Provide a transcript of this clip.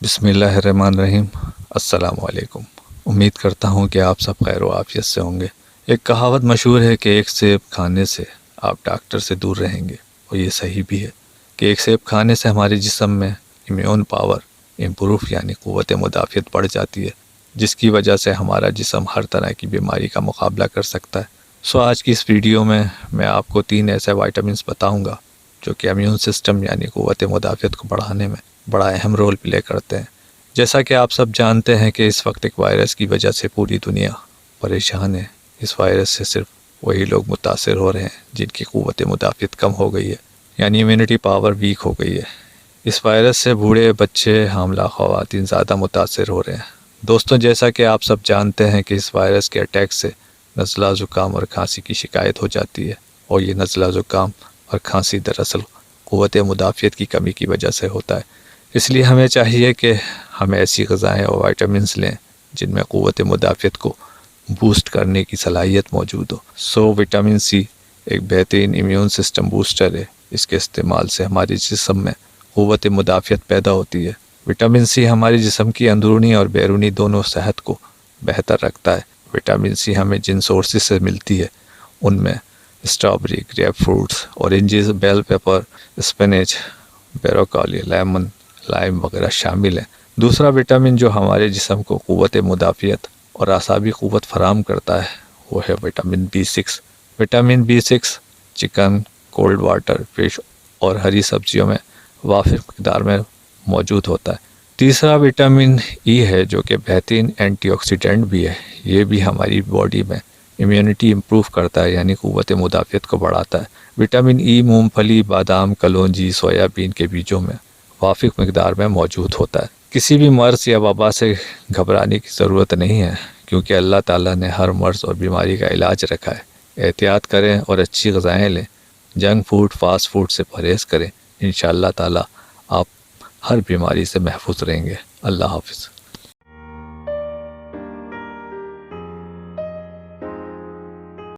بسم اللہ الرحمن الرحیم۔ السلام علیکم۔ امید کرتا ہوں کہ آپ سب خیر و عافیت سے ہوں گے۔ ایک کہاوت مشہور ہے کہ ایک سیب کھانے سے آپ ڈاکٹر سے دور رہیں گے، اور یہ صحیح بھی ہے کہ ایک سیب کھانے سے ہمارے جسم میں امیون پاور امپروف یعنی قوت مدافعت بڑھ جاتی ہے، جس کی وجہ سے ہمارا جسم ہر طرح کی بیماری کا مقابلہ کر سکتا ہے۔ آج کی اس ویڈیو میں آپ کو 3 ایسے وائٹامنس بتاؤں گا جو کہ امیون سسٹم یعنی قوت مدافعت کو بڑھانے میں بڑا اہم رول پلے کرتے ہیں۔ جیسا کہ آپ سب جانتے ہیں کہ اس وقت ایک وائرس کی وجہ سے پوری دنیا پریشان ہے۔ اس وائرس سے صرف وہی لوگ متاثر ہو رہے ہیں جن کی قوت مدافعت کم ہو گئی ہے، یعنی امیونٹی پاور ویک ہو گئی ہے۔ اس وائرس سے بوڑھے، بچے، حاملہ خواتین زیادہ متاثر ہو رہے ہیں۔ دوستوں، جیسا کہ آپ سب جانتے ہیں کہ اس وائرس کے اٹیک سے نزلہ، زکام اور کھانسی کی شکایت ہو جاتی ہے، اور یہ نزلہ، زکام اور کھانسی دراصل قوت مدافعت کی کمی کی وجہ سے ہوتا ہے۔ اس لیے ہمیں چاہیے کہ ہم ایسی غذائیں اور وائٹامنس لیں جن میں قوت مدافعت کو بوسٹ کرنے کی صلاحیت موجود ہو۔ وٹامن سی ایک بہترین امیون سسٹم بوسٹر ہے۔ اس کے استعمال سے ہمارے جسم میں قوت مدافعت پیدا ہوتی ہے۔ وٹامن سی ہمارے جسم کی اندرونی اور بیرونی دونوں صحت کو بہتر رکھتا ہے۔ وٹامن سی ہمیں جن سورسز سے ملتی ہے ان میں اسٹرابری، گریپ فروٹس، اورنجز، بیل پیپر، اسپینچ، بروکولی، لیمن، لائم وغیرہ شامل ہیں۔ دوسرا وٹامن جو ہمارے جسم کو قوت مدافعت اور اعصابی قوت فراہم کرتا ہے وہ ہے vitamin B6۔ Vitamin B6 chicken, cold water, fish اور ہری سبزیوں میں وافر مقدار میں موجود ہوتا ہے۔ تیسرا وٹامن ای ہے جو کہ بہترین اینٹی آکسیڈنٹ بھی ہے۔ یہ بھی ہماری باڈی میں امیونٹی امپروو کرتا ہے، یعنی قوت مدافعت کو بڑھاتا ہے۔ وٹامن ای مونگ پھلی، بادام، کلونجی، سویابین کے بیجوں میں وافر مقدار میں موجود ہوتا ہے۔ کسی بھی مرض یا وبا سے گھبرانے کی ضرورت نہیں ہے، کیونکہ اللہ تعالیٰ نے ہر مرض اور بیماری کا علاج رکھا ہے۔ احتیاط کریں اور اچھی غذائیں لیں، جنک فوڈ، فاسٹ فوڈ سے پرہیز کریں۔ انشاءاللہ تعالیٰ آپ ہر بیماری سے محفوظ رہیں گے۔ اللہ حافظ۔